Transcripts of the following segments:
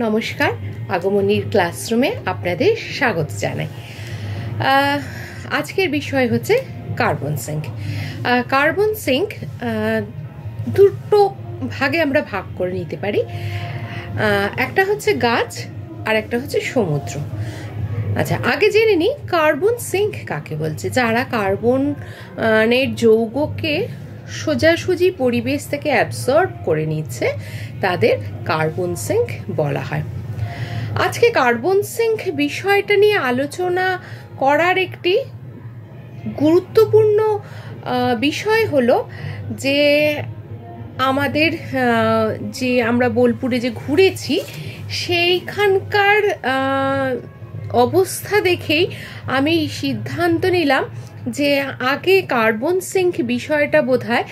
নমস্কার, আগমনীর ক্লাসরুমে আপনাদের স্বাগত জানাই। আজকের বিষয় হচ্ছে কার্বন সিঙ্ক। কার্বন সিঙ্ক দুটো ভাগে আমরা ভাগ করে নিতে পারি। একটা হচ্ছে গাছ আর একটা হচ্ছে সমুদ্র। আচ্ছা, আগে জেনে নিই কার্বন সিঙ্ক কাকে বলছে। যারা কার্বনের যৌগকে সোজাসুজি পরিবেশ থেকে অ্যাবসর্ব করে নিচ্ছে তাদের কার্বন সিঙ্ক বলা হয়। আজকে কার্বন সিঙ্ক বিষয়টা নিয়ে আলোচনা করার একটি গুরুত্বপূর্ণ বিষয় হলো যে আমাদের যে আমরা বোলপুরে যে ঘুরেছি সেইখানকার অবস্থা দেখেই আমি সিদ্ধান্ত নিলাম যে আগে কার্বন সিঙ্ক বিষয়টা বোধহয়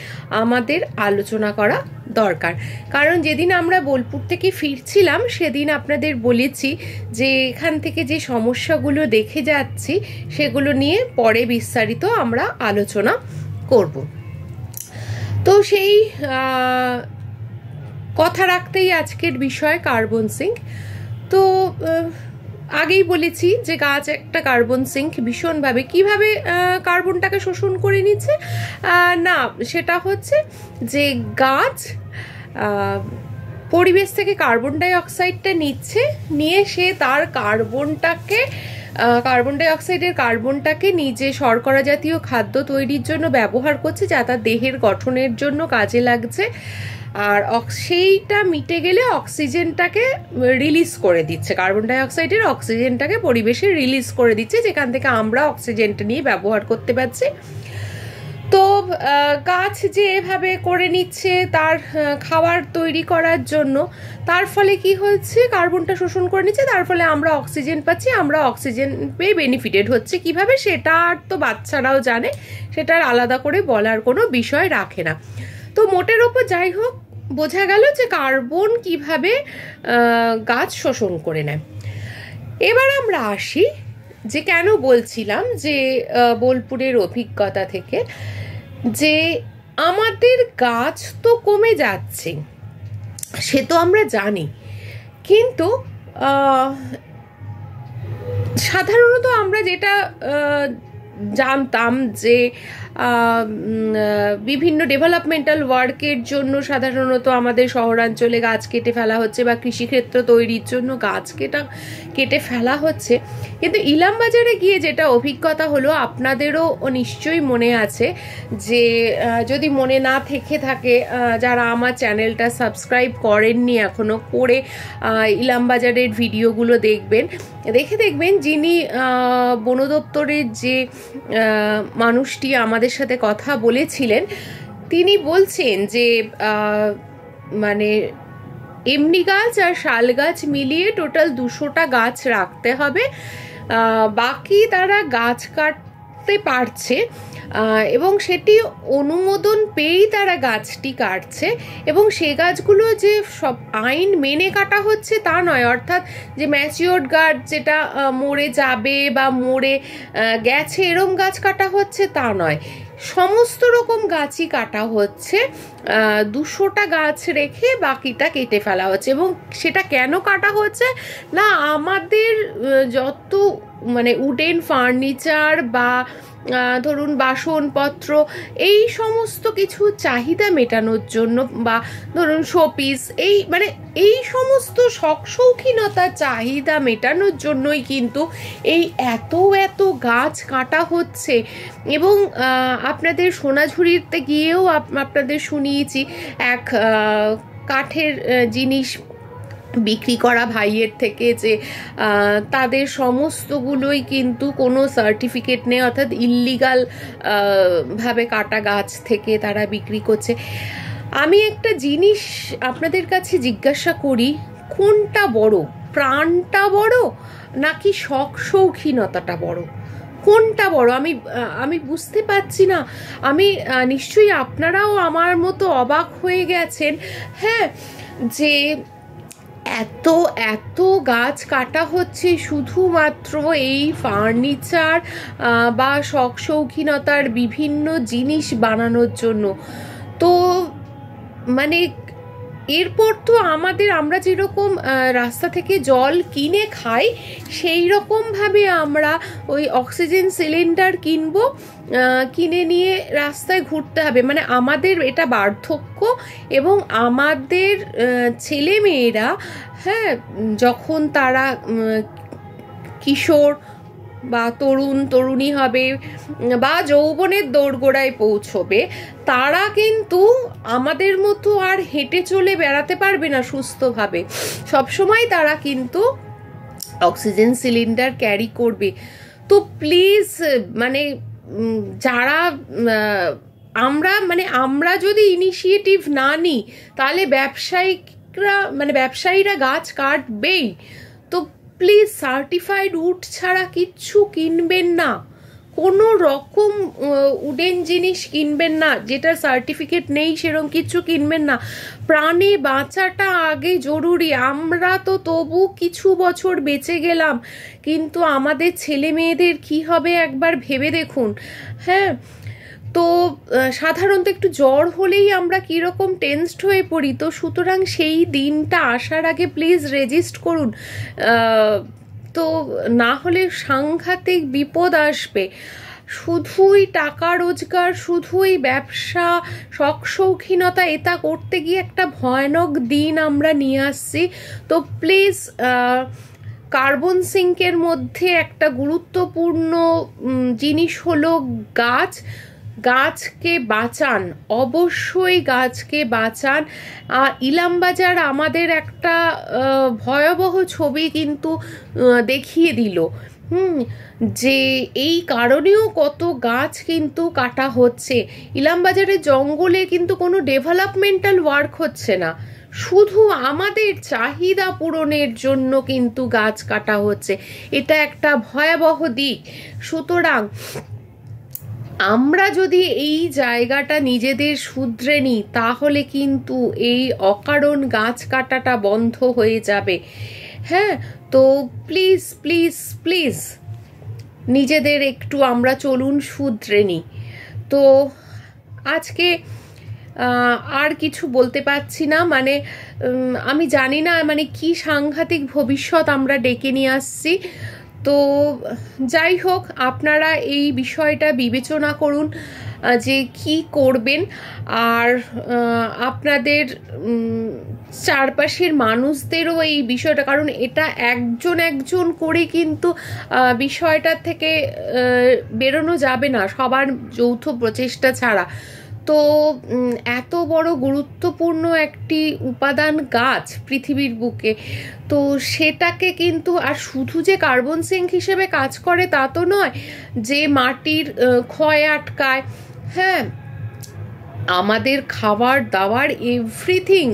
আমাদের আলোচনা করা দরকার। কারণ যেদিন আমরা বোলপুর থেকে ফিরছিলাম সেদিন আপনাদের বলেছি যে এখান থেকে যে সমস্যাগুলো দেখে যাচ্ছি সেগুলো নিয়ে পরে বিস্তারিত আমরা আলোচনা করব। তো সেই কথা রাখতেই আজকের বিষয় কার্বন সিঙ্ক। তো আগেই বলেছি যে গাছ একটা কার্বন সিঙ্ক ভীষণভাবে কিভাবে কার্বনটাকে শোষণ করে নিচ্ছে। না, সেটা হচ্ছে যে গাছ পরিবেশ থেকে কার্বন ডাই অক্সাইডটা নিয়ে সে তার কার্বন ডাই অক্সাইডের কার্বনটাকে নিজে শর্করা জাতীয় খাদ্য তৈরির জন্য ব্যবহার করছে, যা তার দেহের গঠনের জন্য কাজে লাগছে। আর সেইটা মিটে গেলে অক্সিজেনটাকে রিলিজ করে দিচ্ছে, কার্বন ডাই অক্সাইডের অক্সিজেনটাকে পরিবেশে রিলিজ করে দিচ্ছে, যেখান থেকে আমরা অক্সিজেনটা নিয়ে ব্যবহার করতে পারছি। তো গাছ যে এভাবে করে নিচ্ছে তার খাবার তৈরি করার জন্য, তার ফলে কি হচ্ছে, কার্বনটা শোষণ করে নিচ্ছে, তার ফলে আমরা অক্সিজেন পাচ্ছি। আমরা অক্সিজেন পেয়ে বেনিফিটেড হচ্ছে কিভাবে, সেটা আর তো বাচ্চারাও জানে, সেটার আলাদা করে বলার কোনো বিষয় রাখে না। তো মোটের ওপর যাই হোক, বোঝা গেল যে কার্বন কিভাবে গাছ শোষণ করে নেয়। এবার আমরা আসি যে কেন বলছিলাম যে বোলপুরের অভিজ্ঞতা থেকে যে আমাদের গাছ তো কমে যাচ্ছে, সে তো আমরা জানি, কিন্তু সাধারণত আমরা যেটা জানতাম যে বিভিন্ন ডেভেলপমেন্টাল ওয়ার্কের জন্য সাধারণত আমাদের শহরাঞ্চলে গাছ কেটে ফেলা হচ্ছে বা কৃষিক্ষেত্র তৈরির জন্য গাছ কেটে ফেলা হচ্ছে। কিন্তু ইলামবাজারে গিয়ে যেটা অভিজ্ঞতা হলো, আপনাদেরও নিশ্চয়ই মনে আছে, যে যদি মনে না থেকে থাকে, যারা আমার চ্যানেলটা সাবস্ক্রাইব করেননি এখনো, করে ইলামবাজারের ভিডিওগুলো দেখবেন যিনি বন দপ্তরের যে মানুষটি আমাদের সাথে কথা বলেছিলেন, তিনি বলছেন যে মানে এমনি গাছ আর শাল গাছ মিলিয়ে টোটাল 200টা গাছ রাখতে হবে, বাকি তারা গাছ কাটতে পারছে এবং সেটি অনুমোদন পেয়েই তারা গাছটি কাটছে। এবং সে গাছগুলো যে সব আইন মেনে কাটা হচ্ছে তা নয়, অর্থাৎ যে ম্যাচিওর্ড গাছ যেটা মরে যাবে বা মরে গেছে এরম গাছ কাটা হচ্ছে তা নয়, সমস্ত রকম গাছই কাটা হচ্ছে। 200টা গাছ রেখে বাকিটা কেটে ফেলা হচ্ছে। এবং সেটা কেন কাটা হচ্ছে না, আমাদের যত মানে উডেন ফার্নিচার বা ধরুন বাসনপত্র, এই সমস্ত কিছু চাহিদা মেটানোর জন্য, বা ধরুন শোপিস, এই সমস্ত শৌখিনতার চাহিদা মেটানোর জন্যই কিন্তু এই এত গাছ কাটা হচ্ছে। এবং আপনাদের সোনাঝুরিতে গিয়েও আপনাদের শুনিয়েছি, এক কাঠের জিনিস বিক্রি করা ভাইয়ের থেকে, যে তাদের সমস্তগুলোই কিন্তু কোনো সার্টিফিকেট নেই, অর্থাৎ ইল্লিগাল ভাবে কাটা গাছ থেকে তারা বিক্রি করছে। আমি একটা জিনিস আপনাদের কাছে জিজ্ঞাসা করি, কোনটা বড়, প্রাণটা বড় নাকি শৌখিনতাটা বড়? কোনটা বড়? আমি বুঝতে পারছি না। আমি নিশ্চয়ই আপনারাও আমার মতো অবাক হয়ে গেছেন, হ্যাঁ, যে এত গাছ কাটা হচ্ছে শুধুমাত্র এই ফার্নিচার বা শৌখিনতার বিভিন্ন জিনিস বানানোর জন্য। তো মানে এরপর তো আমরা যেরকম রাস্তা থেকে জল কিনে খাই, সেই রকমভাবে আমরা ওই অক্সিজেন সিলিন্ডার কিনবো, কিনে নিয়ে রাস্তায় ঘুরতে হবে। মানে আমাদের এটা বার্ধক্য, এবং আমাদের ছেলে মেয়েরা, হ্যাঁ, যখন তারা কিশোর বা তরুণী হবে বা যৌবনের দোরগোড়ায় পৌঁছবে, তারা কিন্তু আমাদের মতো আর হেঁটে চলে বেড়াতে পারবে না সুস্থভাবে। সবসময় তারা কিন্তু অক্সিজেন সিলিন্ডার ক্যারি করবে। তো প্লিজ, মানে যারা আমরা যদি ইনিশিয়েটিভ না নিই, তাহলে ব্যবসায়ীরা গাছ কাটবেই। তো প্লিজ, সার্টিফাইড উড ছাড়া কিচ্ছু কিনবেন না, কোনো রকম উডেন জিনিস কিনবেন না, যেটার সার্টিফিকেট নেই সেরকম কিছু কিনবেন না। প্রাণে বাঁচাটা আগে জরুরি। আমরা তো তবু কিছু বছর বেঁচে গেলাম, কিন্তু আমাদের ছেলে মেয়েদের কি হবে একবার ভেবে দেখুন। হ্যাঁ, তো সাধারণত একটু জ্বর হলেই আমরা কীরকম টেনসড হয়ে পড়ি। তো সুতরাং সেই দিনটা আসার আগে প্লিজ রেজিস্ট করুন, তো না হলে সাংঘাতিক বিপদ আসবে। শুধুই টাকা রোজগার, শুধুই ব্যবসা, শখ শৌখিনতা, এটা করতে গিয়ে একটা ভয়ানক দিন আমরা নিয়ে আসছি। তো প্লিজ, কার্বন সিঙ্কের মধ্যে একটা গুরুত্বপূর্ণ জিনিস হলো গাছকে বাঁচান, অবশ্যই গাছকে বাঁচান। ইলামবাজার আমাদের একটা ভয়াবহ ছবি কিন্তু দেখিয়ে দিল, যে এই কারণেও কত গাছ কিন্তু কাটা হচ্ছে। ইলামবাজারের জঙ্গলে কিন্তু কোনো ডেভেলপমেন্টাল ওয়ার্ক হচ্ছে না, শুধু আমাদের চাহিদা পূরণের জন্য কিন্তু গাছ কাটা হচ্ছে। এটা একটা ভয়াবহ দিক। সুতরাং আমরা যদি এই জায়গাটা নিজেদের শুধরে নিই, তাহলে কিন্তু এই অকারণ গাছ কাটাটা বন্ধ হয়ে যাবে। হ্যাঁ, তো প্লিজ প্লিজ প্লিজ, নিজেদের একটু আমরা চলুন শুধরে নিই। তো আজকে আর কিছু বলতে পারছি না, মানে আমি জানি না মানে কি সাংঘাতিক ভবিষ্যৎ আমরা ডেকে নিয়ে আসছি। তো যাই হোক, আপনারা এই বিষয়টা বিবেচনা করুন যে কি করবেন, আর আপনাদের চারপাশের মানুষদেরও এই বিষয়টা, কারণ এটা একজন করে কিন্তু বিষয়টা থেকে বেরোনো যাবে না, সবার যৌথ প্রচেষ্টা ছাড়া। তো এত বড় গুরুত্বপূর্ণ একটি উপাদান গাছ পৃথিবীর বুকে, তো সেটাকে কিন্তু, আর শুধু যে কার্বন সিঙ্ক হিসেবে কাজ করে তা তো নয়, যে মাটির ক্ষয় আটকায়, হ্যাঁ, আমাদের খাবার দাবার এভরিথিং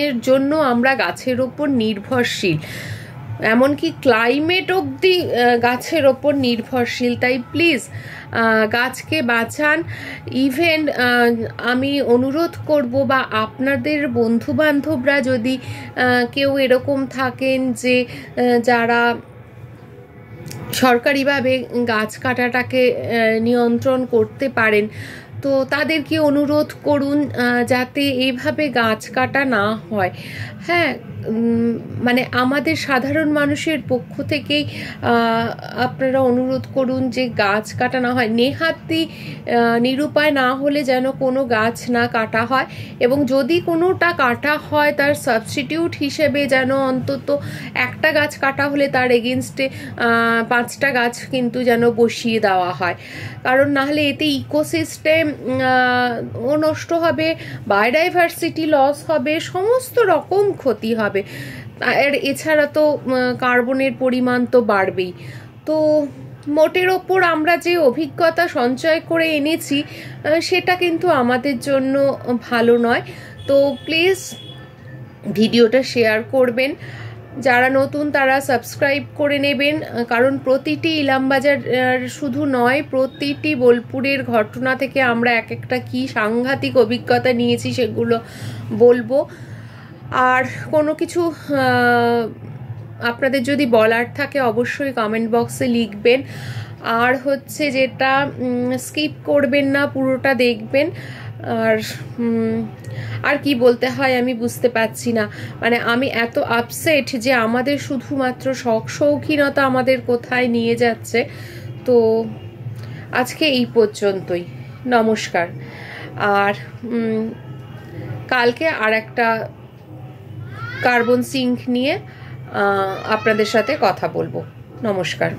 এর জন্য আমরা গাছের ওপর নির্ভরশীল, এমনকি ক্লাইমেট অবধি গাছের ওপর নির্ভরশীল। তাই প্লিজ গাছকে বাঁচান। ইভেন আমি অনুরোধ করব, বা আপনাদের বন্ধুবান্ধবরা যদি কেউ এরকম থাকেন যে যারা সরকারিভাবে গাছ কাটাটাকে নিয়ন্ত্রণ করতে পারেন, তো তাদেরকে অনুরোধ করুন যাতে এইভাবে গাছ কাটা না হয়। হ্যাঁ, মানে আমাদের সাধারণ মানুষের পক্ষ থেকেই আপনারা অনুরোধ করুন যে গাছ কাটা না হয়, নেহাতি নিরুপায় না হলে যেন কোনো গাছ না কাটা হয়, এবং যদি কোনোটা কাটা হয় তার সাবস্টিটিউট হিসেবে যেন অন্তত একটা গাছ কাটা হলে তার এগেনস্টে 5টা গাছ কিন্তু যেন বসিয়ে দেওয়া হয়। কারণ নাহলে এতে ইকোসিস্টেম ও নষ্ট হবে, বায়োডাইভার্সিটি লস হবে, সমস্ত রকম ক্ষতি হবে। আর এছাড়া তো কার্বনের পরিমাণ তো বাড়বেই। তো মোটের ওপর আমরা যে অভিজ্ঞতা সঞ্চয় করে এনেছি সেটা কিন্তু আমাদের জন্য ভালো নয়। তো প্লিজ ভিডিওটা শেয়ার করবেন, যারা নতুন তারা সাবস্ক্রাইব করে নেবেন, কারণ প্রতিটি ইলামবাজার শুধু নয়, প্রতিটি বোলপুরের ঘটনা থেকে আমরা এক একটা কি সাংঘাতিক অভিজ্ঞতা নিয়েছি সেগুলো বলবো। আর কোনো কিছু আপনাদের যদি বলার থাকে অবশ্যই কমেন্ট বক্সে লিখবেন। আর হচ্ছে যেটা, স্কিপ করবেন না, পুরোটা দেখবেন। আর আর কি বলতে হয় আমি বুঝতে পারছি না, মানে আমি এত আপসেট যে আমাদের শুধুমাত্র শখ শৌখিনতা আমাদের কোথায় নিয়ে যাচ্ছে। তো আজকে এই পর্যন্তই, নমস্কার। আর কালকে আর একটা কার্বন সিঙ্ক নিয়ে আপনাদের সাথে কথা বলবো। নমস্কার।